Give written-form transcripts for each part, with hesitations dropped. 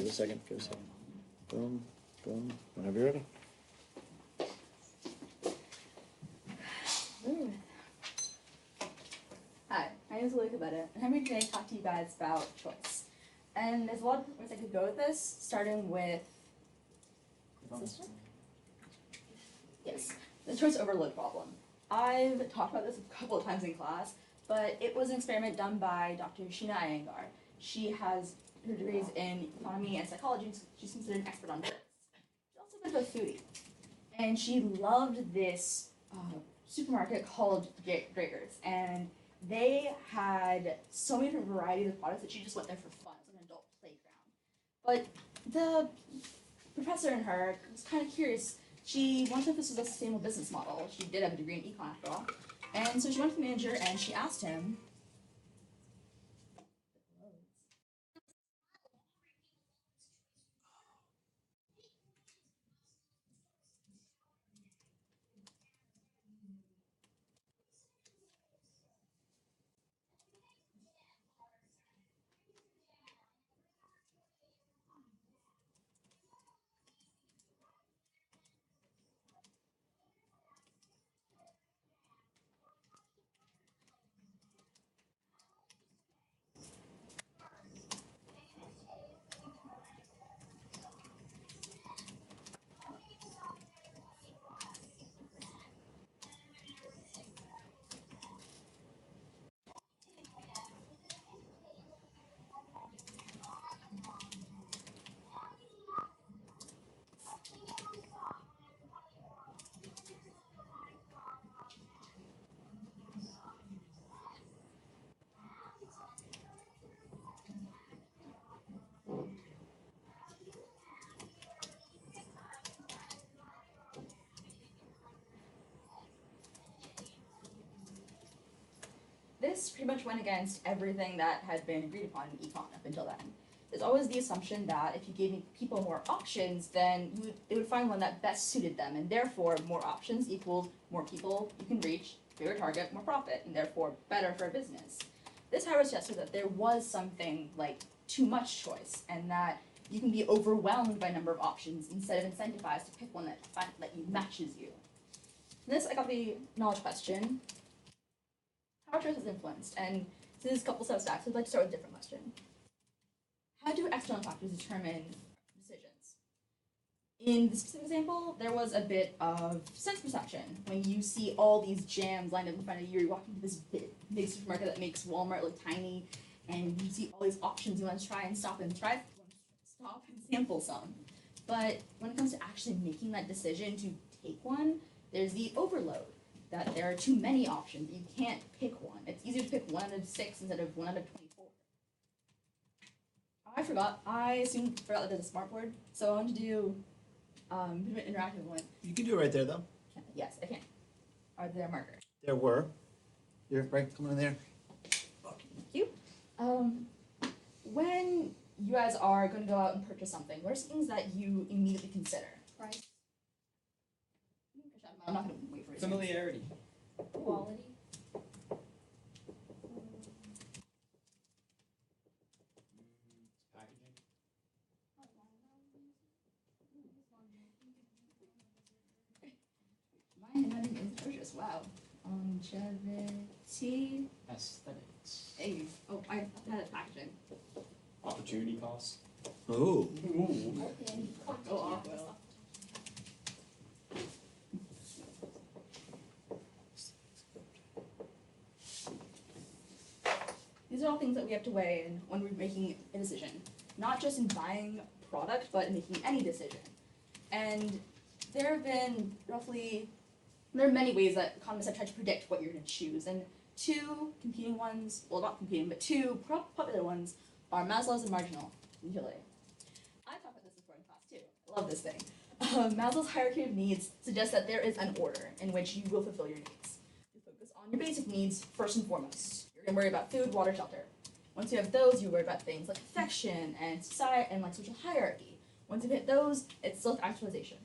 Give it a second, give it a second. Boom, boom, whenever you're ready. Hi, my name is Kebabe, and I'm here today to talk to you guys about choice. And there's a lot of ways I could go with this, starting with yes, the choice overload problem. I've talked about this a couple of times in class, but it was an experiment done by Dr. Sheena Iyengar. She has her degrees in economy and psychology, and she's considered an expert on choice. She's also a bit of a foodie, and she loved this supermarket called Draker's, and they had so many different varieties of products that she just went there for fun. It was like an adult playground. But the professor in her was kind of curious. She wanted to know if this was a sustainable business model. She did have a degree in econ after all. And so she went to the manager and she asked him, this pretty much went against everything that had been agreed upon in econ up until then. There's always the assumption that if you gave people more options, then they would find one that best suited them, and therefore more options equals more people you can reach, bigger target, more profit, and therefore better for a business. This, however, suggested that there was something like too much choice, and that you can be overwhelmed by a number of options instead of incentivized to pick one that matches you. This, I got the knowledge question. How choice is influenced, and so there's a couple sets of facts. I'd like to start with a different question. How do external factors determine decisions? In this specific example, there was a bit of sense perception. When you see all these jams lined up in front of you, you're walking to this big supermarket that makes Walmart look tiny, and you see all these options, you want to try and stop and sample some. But when it comes to actually making that decision to take one, there's the overload, that there are too many options. You can't pick one. It's easier to pick 1 out of 6 instead of 1 out of 24. I forgot. I forgot that there's a smartboard, so I want to do an interactive one. You can do it right there, though. Yes, I can. Are there markers? There were. You're right, come in there. Thank you. When you guys are going to go out and purchase something, what are some things that you immediately consider? Price? I'm not going to wait for it. Familiarity. Quality. Packaging. My handwriting is atrocious. Wow. Longevity. Aesthetics. Hey. Oh, I had a packaging. Opportunity cost. Ooh. Ooh. Go off, Will. These are all things that we have to weigh in when we're making a decision. Not just in buying a product, but in making any decision. And there are many ways that economists have tried to predict what you're going to choose. And two competing ones, well, not competing, but two popular ones are Maslow's and marginal utility. I talked about this before in class too. I love this thing. Maslow's hierarchy of needs suggests that there is an order in which you will fulfill your needs. You focus on your basic needs first and foremost. You're going to worry about food, water, shelter. Once you have those, you worry about things like affection and society and like social hierarchy. Once you've hit those, it's self-actualization.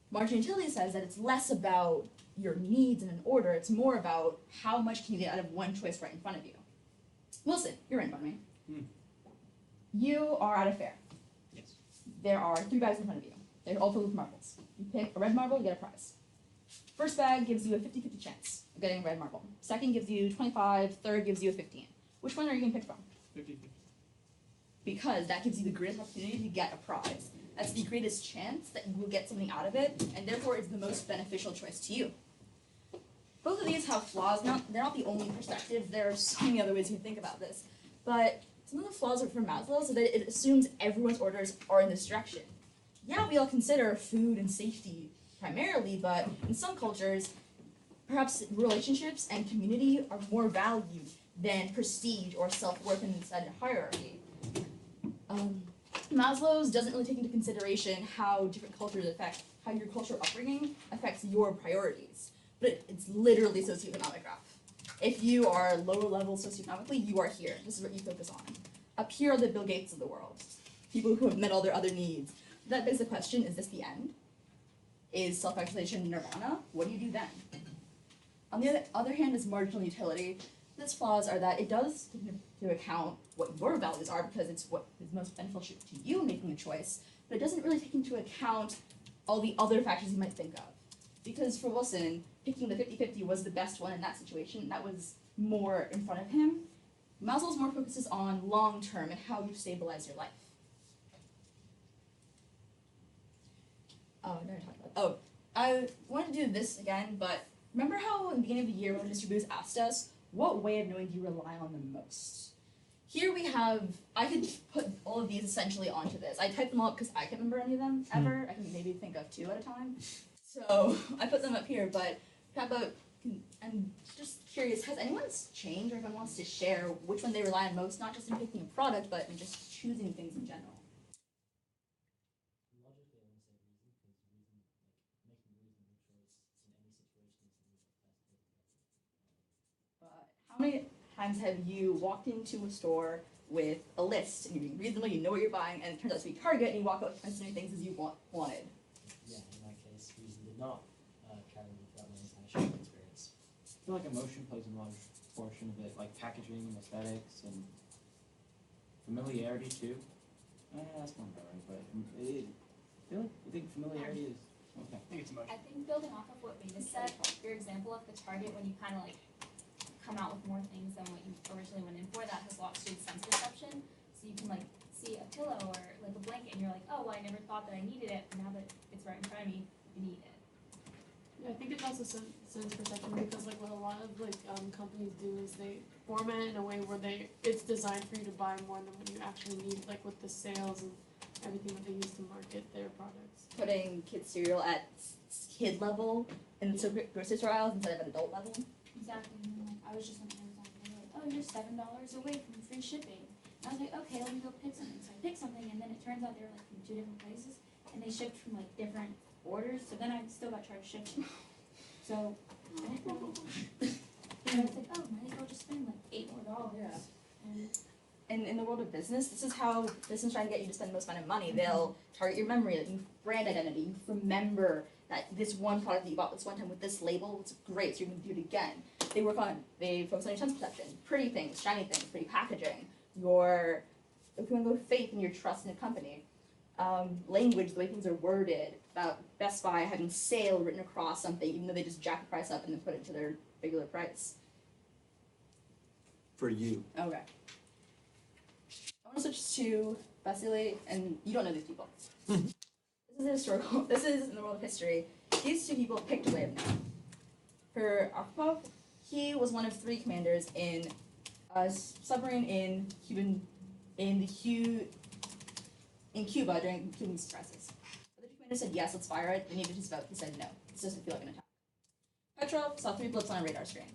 Marginal utility says that it's less about your needs in an order, it's more about how much can you get out of one choice right in front of you. Wilson, you're right in front of me. You are at a fair. there are 3 bags in front of you. They're all filled with marbles. You pick a red marble, you get a prize. First bag gives you a 50-50 chance of getting a red marble. Second gives you 25, third gives you a 15. Which one are you going to pick from? 50. Because that gives you the greatest opportunity to get a prize. That's the greatest chance that you will get something out of it, and therefore it's the most beneficial choice to you. Both of these have flaws. They're not the only perspectives. There are so many other ways you can think about this. But some of the flaws are from Maslow, so that it assumes everyone's orders are in this direction. Yeah, we all consider food and safety primarily, but in some cultures, perhaps relationships and community are more valued than prestige or self-worth inside a hierarchy. Maslow's doesn't really take into consideration how different cultures affect, how your cultural upbringing affects your priorities. But it's literally socioeconomic graph. If you are lower level socioeconomically, you are here. This is what you focus on. Up here are the Bill Gates of the world. People who have met all their other needs. That begs the question, is this the end? Is self-actualization nirvana? What do you do then? On the other hand is marginal utility. Its flaws are that it does take into account what your values are because it's what is most beneficial to you in making a choice, but it doesn't really take into account all the other factors you might think of. Because for Wilson, picking the 50-50 was the best one in that situation. That was more in front of him. Maslow's more focuses on long-term and how you stabilize your life. Oh, never talked about that. Oh, I wanted to do this again, but remember how in the beginning of the year when Mr. Booth asked us, what way of knowing do you rely on the most? Here we have, I could put all of these essentially onto this. I typed them all up because I can't remember any of them ever. I can maybe think of 2 at a time. So I put them up here, but how about, I'm just curious, has anyone's changed or if anyone wants to share which one they rely on most, not just in picking a product, but in just choosing things in general? Logically, I want to say reason, because reason, like making a reasonable choice in any situation is the best way to get it. But how many times have you walked into a store with a list and you're being reasonable, you know what you're buying, and it turns out to be Target and you walk out with as many things as you wanted? Yeah, in that case, reason did not carry me throughout my entire shopping experience. I feel like emotion plays a large portion of it, like packaging and aesthetics and familiarity too. That's not right, but I think familiarity is okay. I think it's emotion. I think building off of what Venus said, your example of the Target when you kind of like come out with more things than what you originally went in for, that has a lot to do with sense perception. So you can like see a pillow or like a blanket and you're like, oh, well, I never thought that I needed it, but now that it's right in front of me, you need it. Yeah, I think it's also sense perception because like what a lot of like companies do is they format it in a way where it's designed for you to buy more than what you actually need, like with the sales and everything that they use to market their products. Putting kid cereal at kid level in the grocery store aisles instead of at adult level. Exactly. And then, like, I was just on Amazon and they were like, oh, you're $7 away from free shipping. And I was like, okay, let me go pick something. So I picked something and then it turns out they were like from 2 different places and they shipped from like different orders. So then I still got charged shipping. So I didn't really. And I was like, oh, might as well just spend like $8 more. Yeah. And In the world of business, this is how business trying to get you to spend the most amount of money. They'll target your memory, like you brand identity, you remember that this one product that you bought this one time with this label, it's great, so you're gonna do it again. They focus on your sense perception, pretty things, shiny things, pretty packaging, if you wanna go with faith in your trust in a company. Language, the way things are worded, about Best Buy having sale written across something, even though they just jack the price up and then put it to their regular price. For you. Okay. I want to switch to Vasily, and you don't know these people. This is in the world of history. These 2 people picked a way of knowing. For Arkhipov, he was one of 3 commanders in a submarine in Cuba during the Cuban Missile Crisis. The 2 commanders said, yes, let's fire it. They needed his vote. He said, no, this doesn't feel like an attack. Petrov saw 3 blips on a radar screen.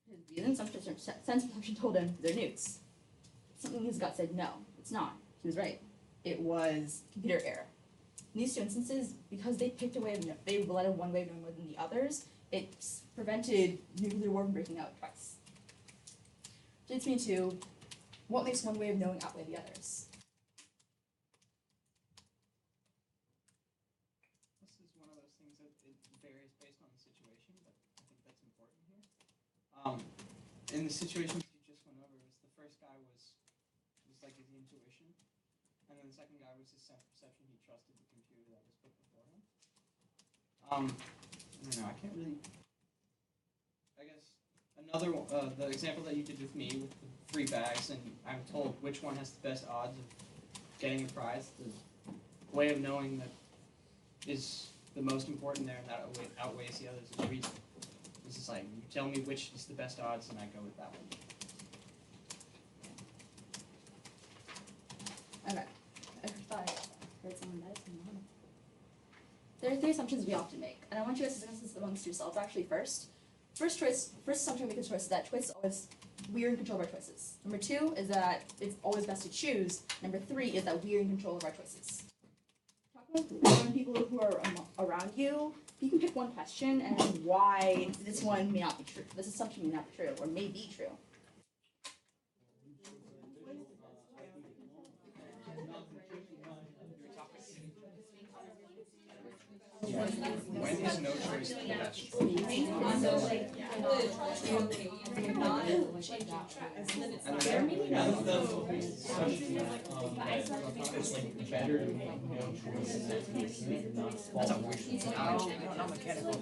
His reason, sense perception told him they're nukes. Something in his gut said, no, it's not. He was right. It was computer error. In these 2 instances, because they picked a way of they relied on one way of knowing more than the others, it prevented nuclear war from breaking out twice. Which leads me to, what makes one way of knowing outweigh the others? This is one of those things that it varies based on the situation, but I think that's important here. In the situations you just went over, the first guy was like his intuition, and then and the second guy was his perception. He trusted the computer that was put before him. I don't know. I can't really. I guess another the example that you did with me with the free bags, and I'm told which one has the best odds of getting a prize. The way of knowing that is the most important there, and that outweighs the others is reason. It's just like you tell me which is the best odds, and I go with that one. Okay. I thought I heard someone that. There are three assumptions we often make, and I want you guys to discuss this amongst yourselves actually first. First assumption we make a choice is that choice is always we're in control of our choices. Number two is that it's always best to choose. Number three is that we're in control of our choices. Talking about people who are around you, you can pick one question and why this one may not be true. This assumption may not be true or may be true. When is no choice the best choice? It's like better to make no choices than not follow. Not mechanical.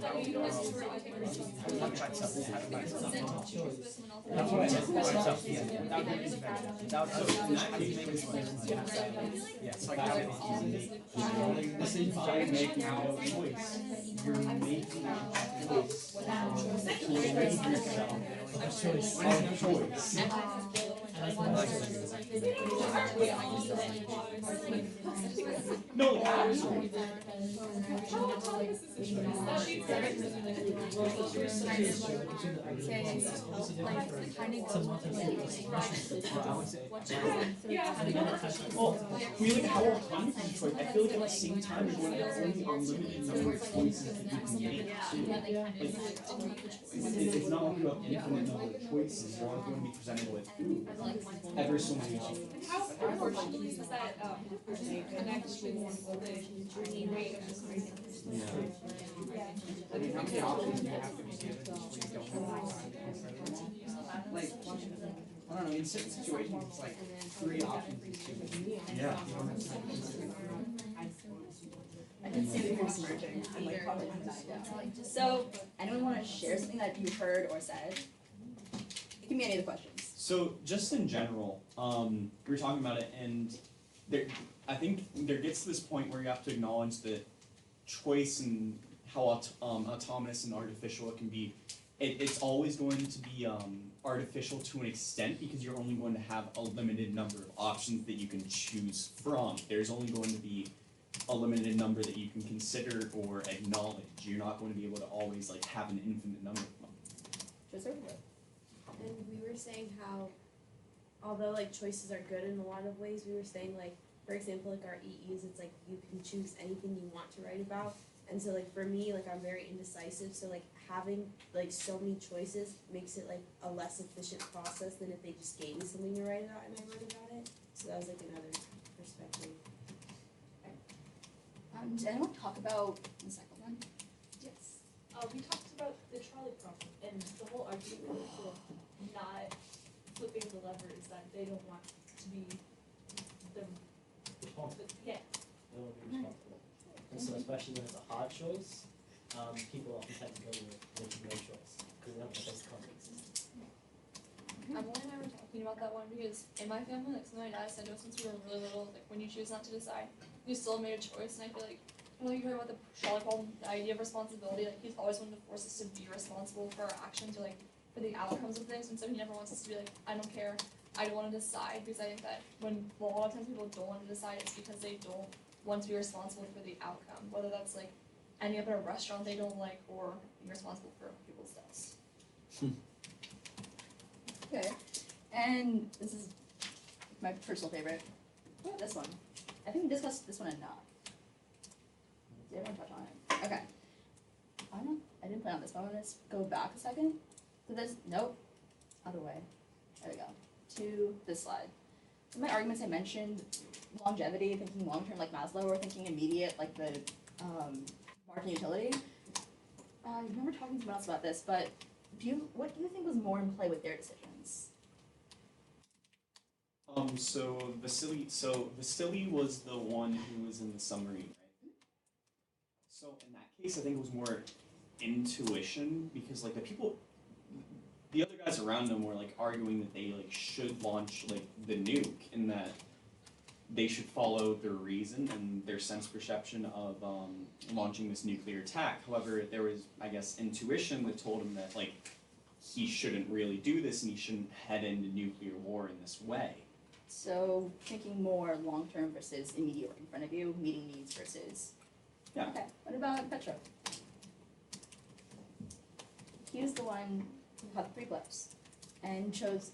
That's what I said. It's like having This is by making no choice. You're making a choice. Of choice. No, absolutely. Well, when you look at how our time is destroyed, I feel like at the same time you're going to have only a limited number of choices that you can make too. It's not like you have infinite number of choices, you're only going to be presented with ever so many options. How important is that connect with the rate of this? I mean, how many options do you have to be given when you don't have like, I don't know, in certain situations, it's like 3 options is too many. Yeah. I can see the groups merging. I'm like probably so, anyone want to share something that you heard or said? It can be any of the questions. So just in general, we were talking about it, and I think there gets to this point where you have to acknowledge that choice and how autonomous and artificial it can be. It's always going to be artificial to an extent because you're only going to have a limited number of options that you can choose from. There's only going to be a limited number that you can consider or acknowledge. You're not going to be able to always like have an infinite number of them. Just over. And we were saying how, although like choices are good in a lot of ways, we were saying like, for example, like our EEs, it's like you can choose anything you want to write about. And so like for me, like I'm very indecisive, so like having like so many choices makes it like a less efficient process than if they just gave me something to write about and I wrote about it. So that was like another perspective. Did anyone talk about the second one? Yes. We talked about the trolley problem, and the whole argument with people not flipping the lever is that they don't want to be the yeah. They will be responsible. And so especially when it's a hard choice, people often tend to go with making no choice because they don't want those consequences. Emily and I were talking about that one because in my family, like something my dad said to us since we were really little, like when you choose not to decide, you still made a choice. And I feel like, you heard about the trolley problem, the idea of responsibility, like he's always wanted to force us to be responsible for our actions or like for the outcomes of things. And so he never wants us to be like, I don't care, I don't want to decide, because I think that when a lot of times people don't want to decide, it's because they don't want to be responsible for the outcome, whether that's like ending up at a restaurant they don't like or being responsible for people's deaths. Okay. And this is my personal favorite. This one. I think we discussed this one enough. Did everyone touch on it? Okay. I don't know. I didn't plan on this, but I want to go back a second. So this, nope. Other way. There we go. To this slide. In my arguments I mentioned longevity, thinking long term like Maslow, or thinking immediate like the market utility. I remember talking to someone else about this, but what do you think was more in play with their decisions? So Vasily was the one who was in the submarine, right? So in that case, I think it was more intuition because like the other guys around him were like arguing that they like should launch like the nuke and that they should follow their reason and their sense perception of launching this nuclear attack. However, there was, I guess, intuition that told him that like he shouldn't really do this and he shouldn't head into nuclear war in this way. So thinking more long term versus immediate work in front of you, meeting needs versus. Yeah. Okay. What about Petro? He was the one who had 3 blips and chose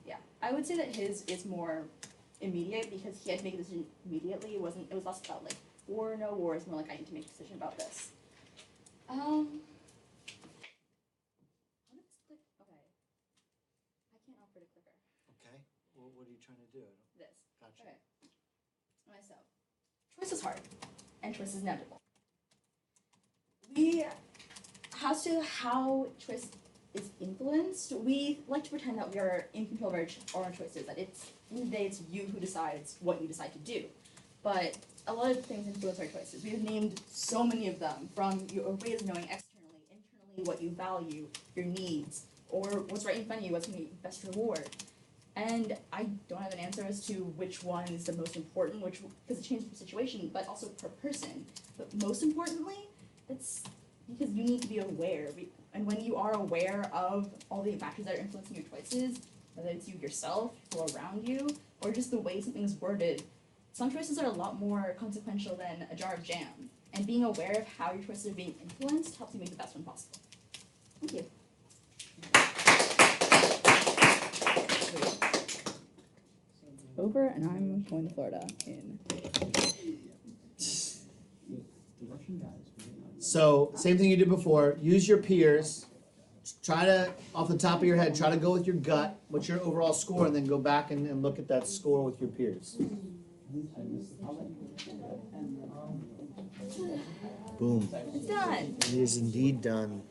yeah. I would say that his is more immediate because he had to make a decision immediately. It was less about like war or no war, it's more like I need to make a decision about this. How does this click? Okay. I can't offer to clicker. Okay, well, what are you trying to do? This. Gotcha. Okay. Alright, so choice is hard and choice is inevitable. As to how choice is influenced, we like to pretend that we are in control of our own choices, that it's, in the day, it's you who decides what you decide to do. But a lot of things influence our choices. We've named so many of them, from your ways of knowing externally, internally, what you value, your needs, or what's right in front of you, what's going to be best reward. And I don't have an answer as to which one is the most important, because it changes per situation, but also per person. But most importantly, it's because you need to be aware. And when you are aware of all the factors that are influencing your choices, whether it's you yourself, people around you, or just the way something's worded, some choices are a lot more consequential than a jar of jam. And being aware of how your choices are being influenced helps you make the best one possible. Thank you. Over, and I'm going to Florida in. So, same thing you did before. Use your peers. Try to, off the top of your head, try to go with your gut. What's your overall score? And then go back and look at that score with your peers. Boom. It's done. It is indeed done.